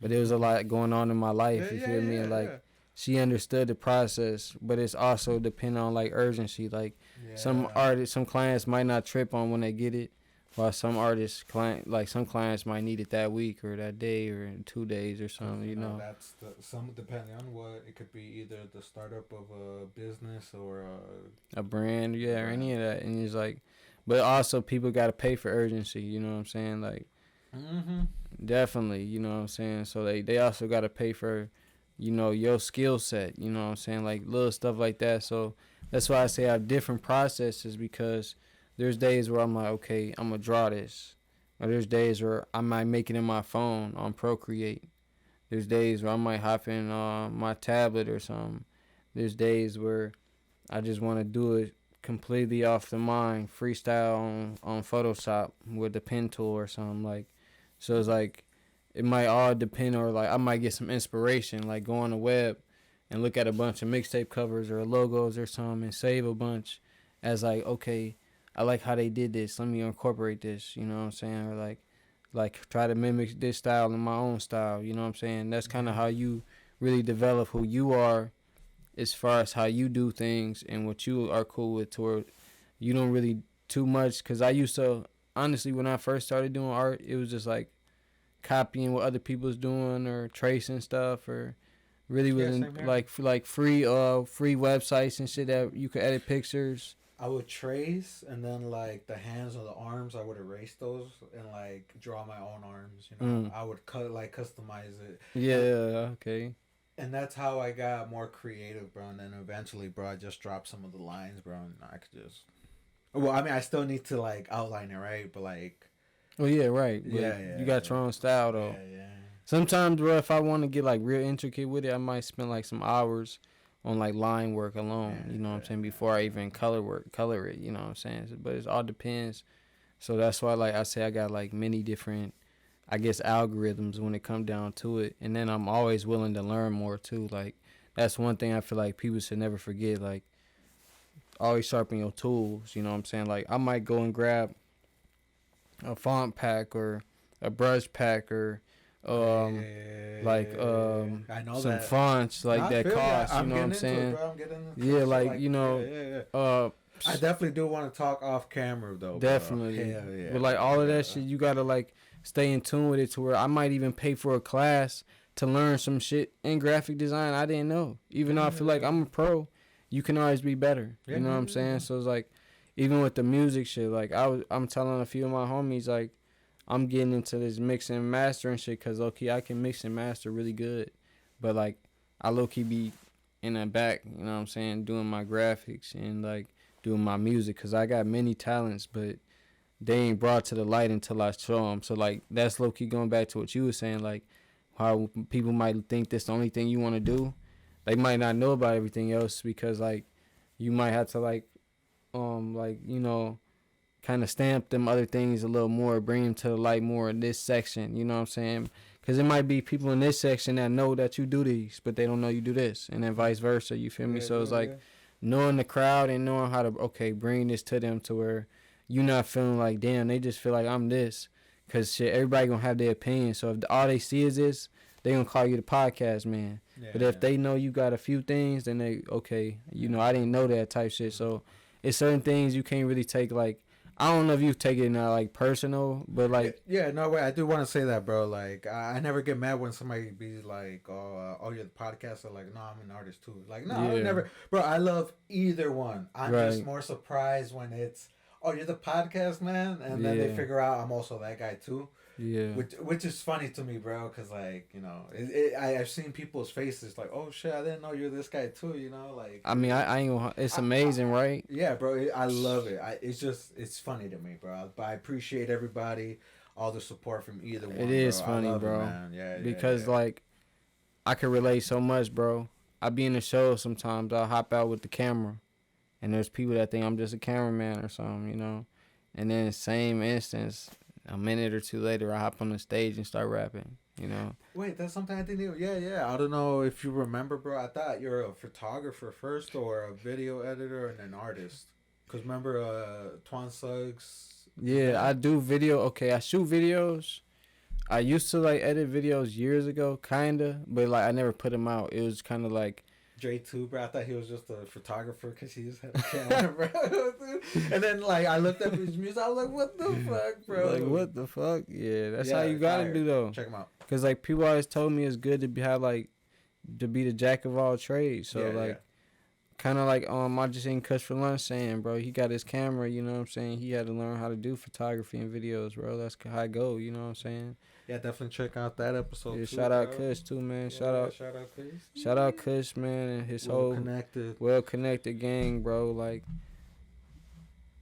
But there was a lot going on in my life, you feel me? And, like, she understood the process, but it's also depending on, like, urgency. Like, some artists, some clients might not trip on when they get it, While some artists, some clients might need it that week or that day or in 2 days or something, you know. That's some depending on what it could be, either the startup of a business or A brand, yeah, or any of that. And it's like, but also people got to pay for urgency, you know what I'm saying? Like, definitely, you know what I'm saying? So they also got to pay for, you know, your skill set, you know what I'm saying? Like little stuff like that. So that's why I say I have different processes, because there's days where I'm like, okay, I'm going to draw this. Or there's days where I might make it in my phone on Procreate. There's days where I might hop in my tablet or something. There's days where I just want to do it completely off the mind, freestyle on Photoshop with the pen tool or something. Like, so it's like, it might all depend, or like I might get some inspiration, like go on the web and look at a bunch of mixtape covers or logos or something and save a bunch as like, okay, I like how they did this. Let me incorporate this, you know what I'm saying? Or like try to mimic this style in my own style, you know what I'm saying? That's kind of how you really develop who you are, as far as how you do things and what you are cool with, toward you don't really too much. Because I used to, honestly, when I first started doing art, it was just like copying what other people's doing or tracing stuff, or really wasn't like free websites and shit that you could edit pictures. I would trace, and then like the hands or the arms, I would erase those and like draw my own arms. You know, I would customize it. Yeah, okay. And that's how I got more creative, bro. And then eventually, bro, I just dropped some of the lines, bro, and I could just. Well, I mean, I still need to like outline it, right? But like. Oh yeah, right. But yeah. You got your own style though. Yeah. Sometimes, bro, if I want to get like real intricate with it, I might spend like some hours on like line work alone, you know what I'm saying, before I even color it, you know what I'm saying. But it all depends. So that's why, like I say, I got like many different, I guess, algorithms when it come down to it. And then I'm always willing to learn more too. Like that's one thing I feel like people should never forget. Like always sharpen your tools, you know what I'm saying. Like I might go and grab a font pack or a brush pack or I know some fonts like that cost, you know what I'm saying? Yeah, like, you know, I definitely do want to talk off camera though. Definitely. Yeah. But like all of that shit, you gotta like stay in tune with it, to where I might even pay for a class to learn some shit in graphic design I didn't know. Even though I feel like I'm a pro, you can always be better. You know what I'm saying? So it's like, even with the music shit, like I'm telling a few of my homies, like, I'm getting into this mixing and mastering shit, because low-key I can mix and master really good. But, like, I low-key be in the back, you know what I'm saying, doing my graphics and, like, doing my music, because I got many talents, but they ain't brought to the light until I show them. So, like, that's low-key going back to what you were saying, like, how people might think that's the only thing you want to do. They might not know about everything else, because, like, you might have to, like, you know, kind of stamp them other things a little more, bring them to the light more in this section, you know what I'm saying? Because it might be people in this section that know that you do these, but they don't know you do this, and then vice versa, you feel me? So it's like knowing the crowd and knowing how to, bring this to them, to where you not feeling like, damn, they just feel like I'm this. Because shit, everybody going to have their opinion. So if all they see is this, they going to call you the podcast man. But if they know you got a few things, then they, you know, I didn't know that type shit. So it's certain things you can't really take, like, I don't know if you take it like personal, but like no way. I do want to say that, bro. Like I never get mad when somebody be like, "Oh, you're the podcaster." Like, no, I'm an artist too. Like, no, I would never, bro. I love either one. I'm just more surprised when it's, "Oh, you're the podcast man," and then they figure out I'm also that guy too. Yeah, which is funny to me, bro, because like, you know, I've seen people's faces like, oh shit, I didn't know you're this guy too, you know, like. I mean, I ain't gonna, it's amazing, right? Yeah, bro, I love it. It's funny to me, bro. But I appreciate everybody, all the support from either one. It is funny, bro. Man. Yeah, because like, I can relate so much, bro. I be in the show sometimes. I'll hop out with the camera, and there's people that think I'm just a cameraman or something, you know, and then same instance, a minute or two later, I hop on the stage and start rapping, you know. Wait, that's something I didn't even... Yeah. I don't know if you remember, bro. I thought you're a photographer first, or a video editor and an artist. Because remember Twan Suggs? Yeah, I do video. Okay, I shoot videos. I used to, like, edit videos years ago, kind of. But, like, I never put them out. It was kind of like Dre too, bro. I thought he was just a photographer because he just had a camera, bro. And then like I looked up his music, I was like, what the fuck, bro? Like what the fuck? Yeah, that's how Yeah, you gotta fire. do though. Check him out. Cause like people always told me it's good to have like to be the jack of all trades. So like kind of like I just seen Kush for lunch saying, bro, he got his camera. You know what I'm saying? He had to learn how to do photography and videos, bro. That's how I go. You know what I'm saying? Yeah, definitely check out that episode. Yeah, too, shout out bro. Kush too, man. Yeah, shout out Kush. Shout out Kush, man, and his whole well connected gang, bro. Like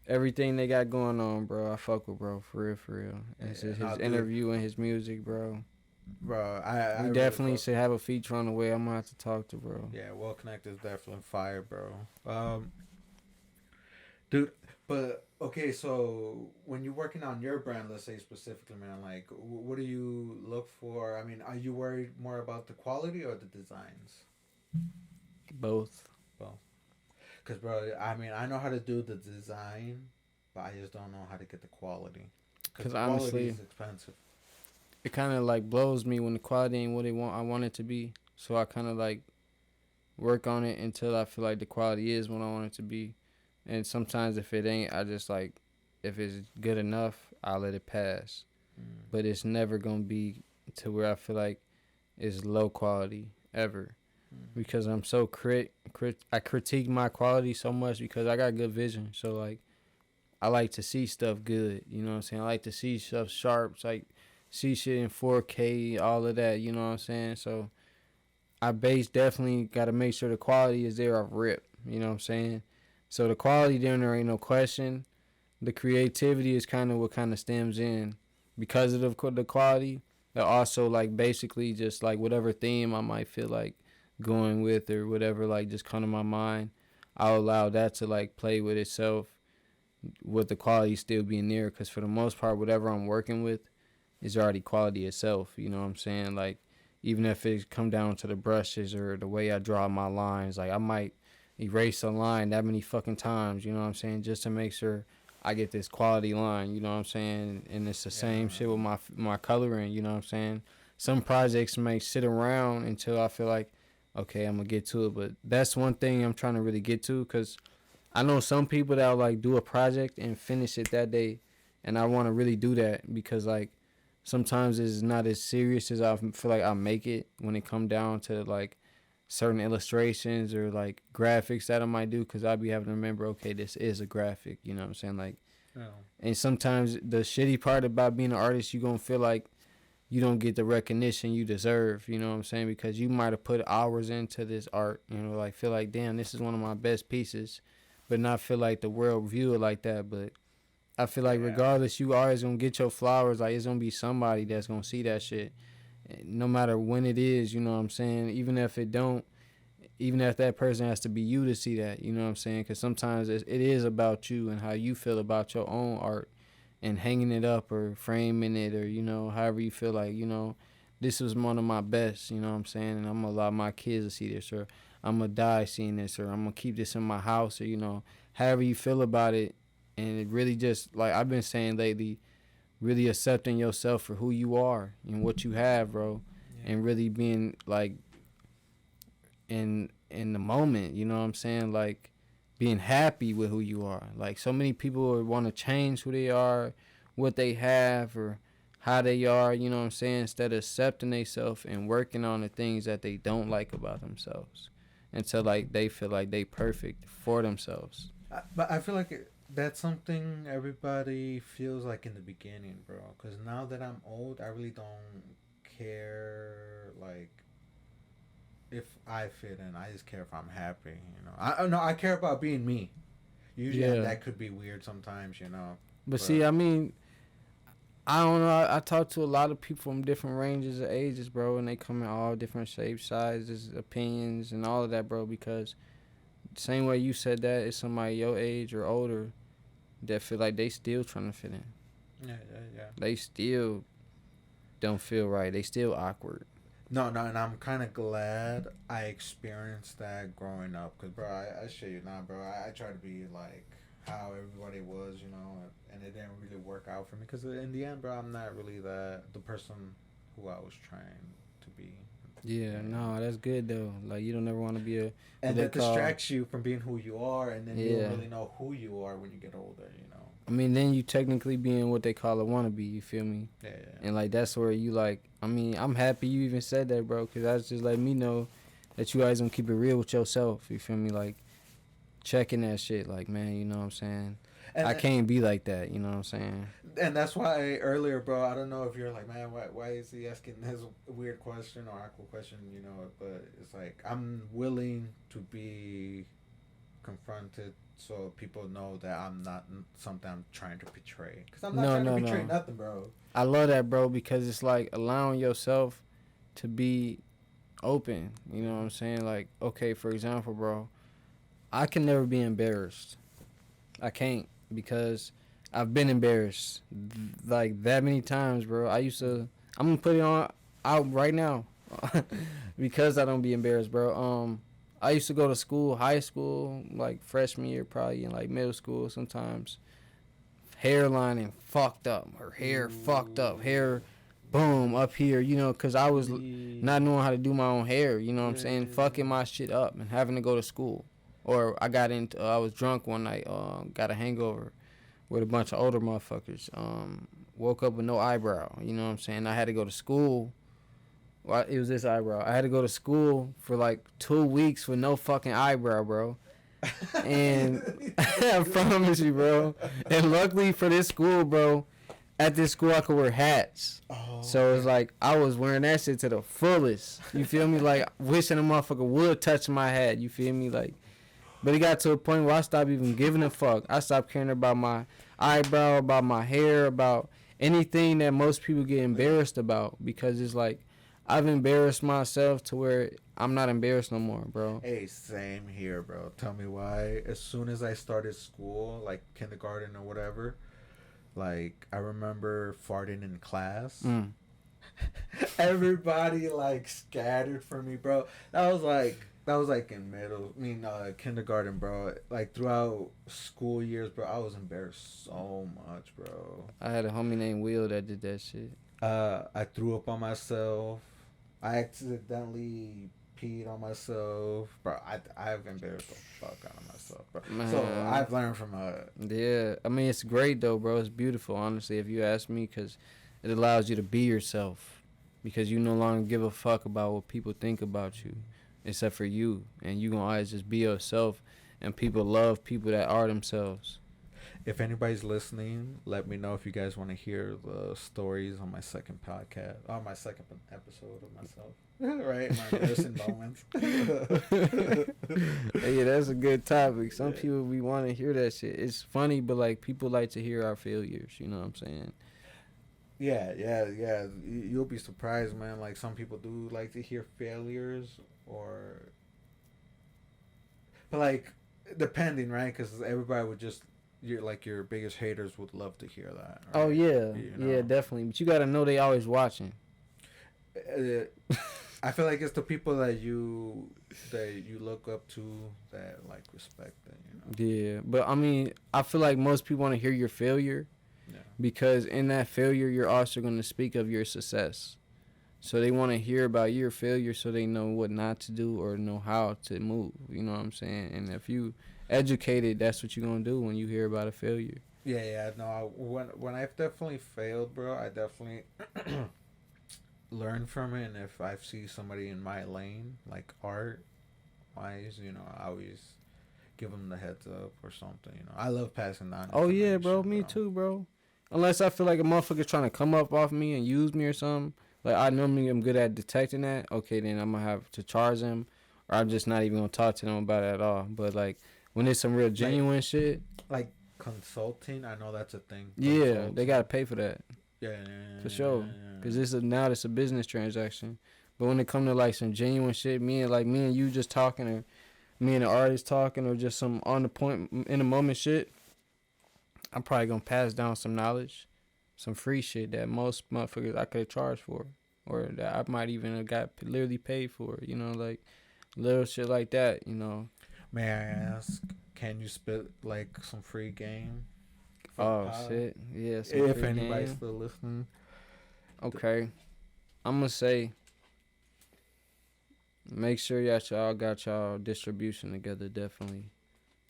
everything they got going on, bro. I fuck with, bro, for real, for real. It's his interview and his music, bro. Bro, I definitely really should have a feature on the way. I'm gonna have to talk to, bro. Yeah, well connected is definitely fire, bro. Dude, but okay, so when you're working on your brand, let's say specifically, man, like what do you look for? I mean, are you worried more about the quality or the designs? Both. Cause, bro, I mean, I know how to do the design, but I just don't know how to get the quality. Cause the honestly, quality is expensive. It kind of like blows me when the quality ain't what I want it to be. So I kind of like work on it until I feel like the quality is what I want it to be. And sometimes if it ain't, I just like, if it's good enough, I'll let it pass. But it's never going to be to where I feel like it's low quality ever. Because I'm so I critique my quality so much because I got good vision. So like, I like to see stuff good. You know what I'm saying? I like to see stuff sharp. Like, see shit in 4K, all of that. You know what I'm saying? So I definitely got to make sure the quality is there off rip. You know what I'm saying? So the quality there ain't no question. The creativity is kind of what kind of stems in because of the quality. But also like basically just like whatever theme I might feel like going with or whatever like just come to my mind, I'll allow that to like play with itself with the quality still being there. Because for the most part, whatever I'm working with is already quality itself. You know what I'm saying? Like even if it come down to the brushes or the way I draw my lines, like I might erase a line that many fucking times, you know what I'm saying, just to make sure I get this quality line, you know what I'm saying? And it's the same shit with my coloring, you know what I'm saying? Some projects may sit around until I feel like, okay, I'm gonna get to it, but that's one thing I'm trying to really get to, because I know some people that'll like do a project and finish it that day, and I want to really do that because like sometimes it's not as serious as I feel like I make it when it come down to like certain illustrations or like graphics that I might do, because I'll be having to remember, okay, this is a graphic, you know what I'm saying? Like, and sometimes the shitty part about being an artist, you gonna feel like you don't get the recognition you deserve, you know what I'm saying? Because you might have put hours into this art, you know, like feel like, damn, this is one of my best pieces, but not feel like the world view it like that. But I feel like regardless, you always gonna get your flowers. Like it's gonna be somebody that's gonna see that shit, no matter when it is, you know what I'm saying? Even if it don't, even if that person has to be you to see that, you know what I'm saying? Because sometimes it is about you and how you feel about your own art and hanging it up or framing it, or, you know, however you feel like, you know, this was one of my best, you know what I'm saying? And I'm going to allow my kids to see this, or I'm going to die seeing this, or I'm going to keep this in my house, or, you know, however you feel about it. And it really just, like I've been saying lately, really accepting yourself for who you are and what you have, bro. Yeah. And really being, like, in the moment, you know what I'm saying? Like, being happy with who you are. Like, so many people want to change who they are, what they have, or how they are, you know what I'm saying? Instead of accepting themselves and working on the things that they don't like about themselves until, like, they feel like they perfect for themselves. But I feel like that's something everybody feels like in the beginning, bro. Because now that I'm old, I really don't care, like, if I fit in. I just care if I'm happy, you know. I care about being me. Usually that could be weird sometimes, you know. But see, I mean, I don't know. I talk to a lot of people from different ranges of ages, bro, and they come in all different shapes, sizes, opinions, and all of that, bro, because same way you said that, is somebody your age or older that feel like they still trying to fit in. Yeah. They still don't feel right. They still awkward. No, and I'm kind of glad I experienced that growing up. Because, bro, I shit you not, bro. I try to be, like, how everybody was, you know, and it didn't really work out for me. Because in the end, bro, I'm not really the person who I was trying to be. Yeah, no, that's good though. Like you don't ever want to be a And that distracts you from being who you are, and then you don't really know who you are when you get older. You know. I mean, then you technically being what they call a wannabe. You feel me? Yeah. And like that's where you like. I mean, I'm happy you even said that, bro, because that's just letting me know that you guys gonna keep it real with yourself. You feel me? Like checking that shit. Like man, you know what I'm saying? And I can't be like that. You know what I'm saying? And that's why earlier, bro. I don't know if you're like, man, why is he asking this weird question or awkward question? You know, but it's like I'm willing to be confronted so people know that I'm not something I'm trying to portray. Because I'm not trying to portray nothing, bro. I love that, bro, because it's like allowing yourself to be open. You know what I'm saying? Like, okay, for example, bro, I can never be embarrassed. I can't because I've been embarrassed like that many times, bro. I'm gonna put it on out right now because I don't be embarrassed, bro. I used to go to school, high school, like freshman year, probably in like middle school sometimes. Hairline and fucked up, her hair fucked up, hair boom up here, you know, because I was not knowing how to do my own hair, you know what I'm saying, fucking my shit up and having to go to school. Or I was drunk one night, got a hangover with a bunch of older motherfuckers, woke up with no eyebrow, you know what I'm saying, I had to go to school. Well, it was this eyebrow. I had to go to school for like 2 weeks with no fucking eyebrow, bro. And I promise you, bro. And luckily for this school, bro, at this school I could wear hats. Oh, so it's like I was wearing that shit to the fullest. You feel me? Like wishing a motherfucker would touch my hat. You feel me? Like, but it got to a point where I stopped even giving a fuck. I stopped caring about my eyebrow, about my hair, about anything that most people get embarrassed about, because it's like I've embarrassed myself to where I'm not embarrassed no more, bro. Hey, same here, bro. Tell me why. As soon as I started school, like kindergarten or whatever, like I remember farting in class. Everybody like scattered from me, bro. That was like in kindergarten, bro. Like throughout school years, bro, I was embarrassed so much, bro. I had a homie named Will that did that shit. I threw up on myself. I accidentally peed on myself, bro. I've embarrassed the fuck out of myself, bro. Man. So I've learned from her. Yeah, I mean it's great though, bro. It's beautiful, honestly, if you ask me, because it allows you to be yourself, because you no longer give a fuck about what people think about you, except for you, and you gonna always just be yourself, and people love people that are themselves. If anybody's listening, let me know if you guys want to hear the stories on my second podcast, on my second episode of myself. Right, my embarrassing moments. Yeah, that's a good topic. Some people we want to hear that shit. It's funny, but like people like to hear our failures. You know what I'm saying? Yeah. You'll be surprised, man. Like some people do like to hear failures, but like depending, right? Because everybody would just. Your biggest haters would love to hear that. Right? Oh yeah, yeah, definitely. But you gotta know they always watching. I feel like it's the people that you look up to that like respect it. You know. Yeah, but I mean, I feel like most people want to hear your failure, because in that failure you're also gonna speak of your success. So they want to hear about your failure so they know what not to do or know how to move. You know what I'm saying? And if you educated, that's what you're gonna do when you hear about a failure. Yeah. No, when I've definitely failed, bro, I definitely learn from it. And if I see somebody in my lane, like art wise, you know, I always give them the heads up or something. You know, I love passing on. Oh yeah, bro, me too, bro. Unless I feel like a motherfucker trying to come up off me and use me or something, like I normally am good at detecting that. Okay, then I'm gonna have to charge them, or I'm just not even gonna talk to them about it at all. But like when it's some real genuine shit, like consulting, I know that's a thing. Yeah, they gotta pay for that. Yeah, for sure. Because now it's a business transaction. But when it come to like some genuine shit, me and you just talking, or me and the artist talking, or just some on the point in the moment shit, I'm probably gonna pass down some knowledge, some free shit that most motherfuckers I could have charged for, or that I might even have got literally paid for. You know, like little shit like that. You know. May I ask, can you spit like some free game? Oh shit, yeah. If anybody's still listening. Okay, I'm gonna say make sure y'all got y'all distribution together, definitely.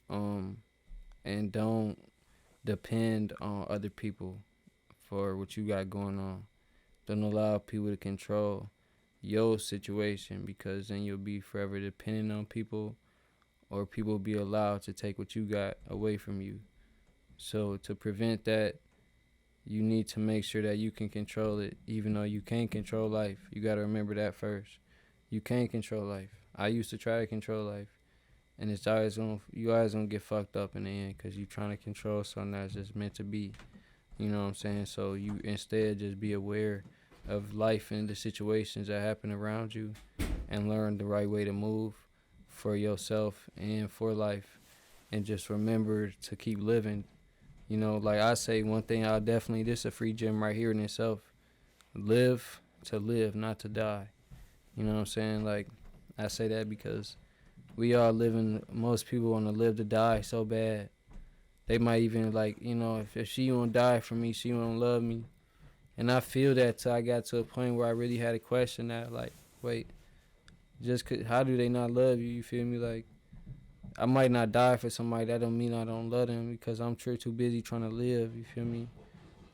And don't depend on other people for what you got going on. Don't allow people to control your situation, because then you'll be forever dependent on people, or people be allowed to take what you got away from you. So to prevent that, you need to make sure that you can control it, even though you can't control life. You got to remember that first. You can't control life. I used to try to control life, and you always gonna get fucked up in the end, because you trying to control something that's just meant to be. You know what I'm saying? So you instead just be aware of life and the situations that happen around you, and learn the right way to move for yourself and for life, and just remember to keep living. You know, like I say, one thing this is a free gem right here in itself. Live to live, not to die. You know what I'm saying? Like, I say that because we all most people want to live to die so bad. They might even, like, you know, if she won't die for me, she won't love me. And I feel that till I got to a point where I really had to question that, like, wait, how do they not love you? You feel me? Like, I might not die for somebody. That don't mean I don't love them, because I'm sure too busy trying to live. You feel me?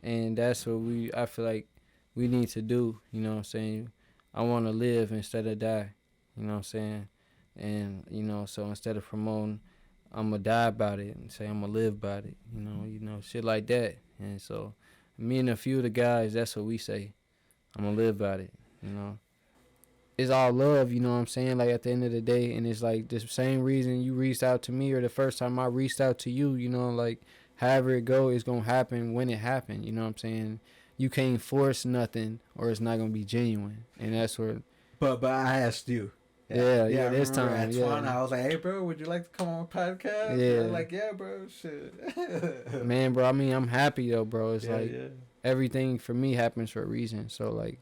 And that's what I feel like we need to do. You know what I'm saying? I want to live instead of die. You know what I'm saying? And, you know, so instead of promoting, I'm going to die about it, and say I'm going to live about it. You know, shit like that. And so me and a few of the guys, that's what we say. I'm going to live about it, you know. It's all love, you know what I'm saying? Like, at the end of the day, and it's like the same reason you reached out to me, or the first time I reached out to you, you know, like, however it go, it's going to happen when it happen, you know what I'm saying? You can't force nothing, or it's not going to be genuine. And that's where... But I asked you. Yeah, this time. At Toronto, I was like, hey, bro, would you like to come on a podcast? Yeah. Like, yeah, bro, shit. Man, bro, I mean, I'm happy, though, bro. It's everything for me happens for a reason. So, like,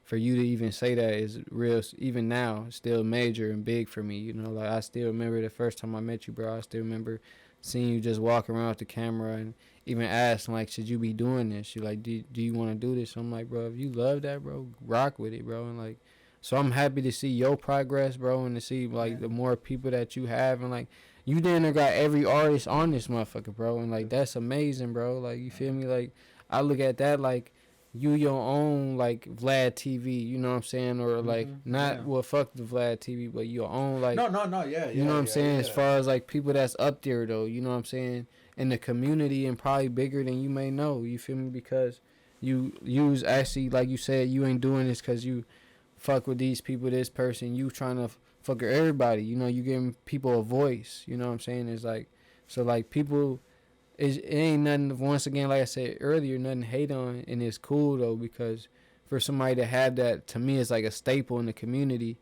for you to even say that is real, even now, still major and big for me. You know, like, I still remember the first time I met you, bro. I still remember seeing you just walk around with the camera, and even asking, like, should you be doing this? You like, do you want to do this? I'm like, bro, if you love that, bro, rock with it, bro. And, like, so I'm happy to see your progress, bro, and to see, like, the more people that you have. And, like, you done got every artist on this motherfucker, bro. And, like, that's amazing, bro. Like, you feel me? Like, I look at that like you your own, like, Vlad TV, you know what I'm saying? Or, like, well, fuck the Vlad TV, but your own, like... No, yeah. You know what I'm saying? As far as, like, people that's up there, though, you know what I'm saying? In the community, and probably bigger than you may know, you feel me? Because you use, actually, like you said, you ain't doing this because you... fuck with these people, this person, you trying to fuck with everybody, you know, you giving people a voice, you know what I'm saying? It's like, so, like, people, it ain't nothing, once again, like I said earlier, nothing to hate on, and it's cool, though, because for somebody to have that, to me, it's like a staple in the community,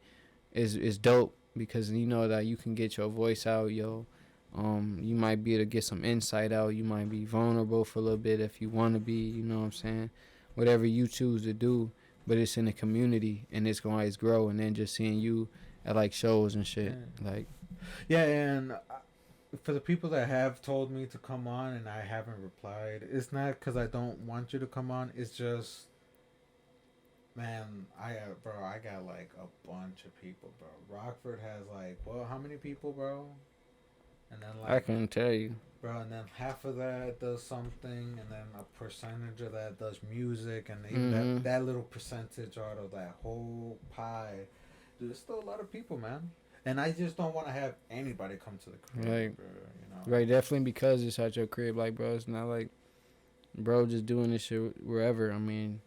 is dope, because you know that you can get your voice out, you might be able to get some insight out, you might be vulnerable for a little bit if you want to be, you know what I'm saying? Whatever you choose to do. But it's in the community, and it's going to always grow. And then just seeing you at, like, shows and shit. Like, yeah, and for the people that have told me to come on and I haven't replied, it's not because I don't want you to come on. It's just, man, I got, like, a bunch of people, bro. Rockford has, like, well, how many people, bro? And then, like, I couldn't tell you. Bro, and then half of that does something, and then a percentage of that does music, and even that little percentage out of that whole pie, dude, there's still a lot of people, man. And I just don't want to have anybody come to the crib, right. Bro, you know? Right, definitely, because it's at your crib, like, bro, it's not like, bro, just doing this shit wherever, I mean,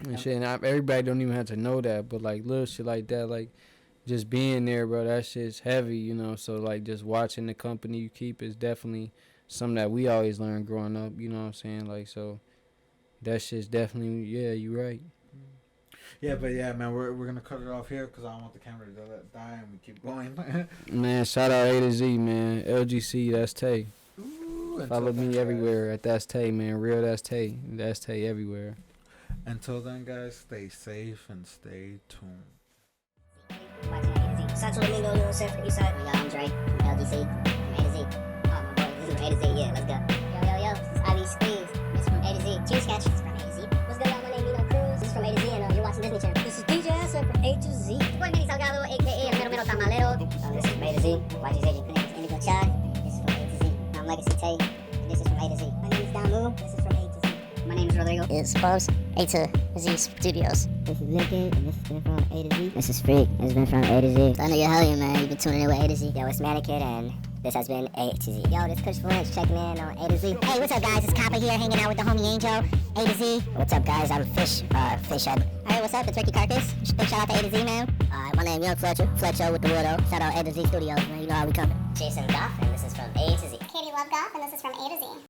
and shit, and everybody don't even have to know that, but, like, little shit like that, like, just being there, bro, that shit's heavy, you know, so, like, just watching the company you keep is definitely something that we always learned growing up, you know what I'm saying, like, so, that shit's definitely, yeah, you right. Yeah, but yeah, man, we're gonna cut it off here, because I don't want the camera to die, and we keep going. Man, shout out A to Z, man, LGC, that's Tay. Follow me everywhere at That's Tay, man, real That's Tay, That's Tay everywhere. Until then, guys, stay safe and stay tuned. Sancho Domingo, you know, for the east side. We got Andre from LDC, from A to Z. Oh, my boy, this is from A to Z, yeah, let's go. Yo, this is Ivy Squeeze. This is from A to Z. Cheers, Sketch. This is from A to Z. What's good, y'all? My name is Nino Cruz. This is from A to Z, and you're watching Disney Channel. This is DJ Asset from A to Z. Boy, Minnie Salgado, Z. Watch his agent. My name is Indigo Chad. This is from A to Z. I'm Legacy Tay. This is from A to Z. My name is Damu. This is from A to Z. My name is Rodrigo. It's supposed A to Z Studios. This is Lincoln, and this has been from A to Z. This is Freak. This has been from A to Z. I know you're hellion, man. You've been tuning in with A to Z. Yo, it's Mannequin, and this has been A to Z. Yo, this is Kush French checking in on A to Z. Hey, what's up, guys? It's Copper here, hanging out with the homie Angel. A to Z. What's up, guys? I'm Fish. Fishhead. Hey, what's up? It's Ricky Carcass. Big shout out to A to Z, man. My name is Young Fletcher. Fletcher with the Widow. Shout out A to Z Studios, man. You know how we coming. Jason Goff, and this is from A to Z. Katie Love Goff, and this is from A to Z.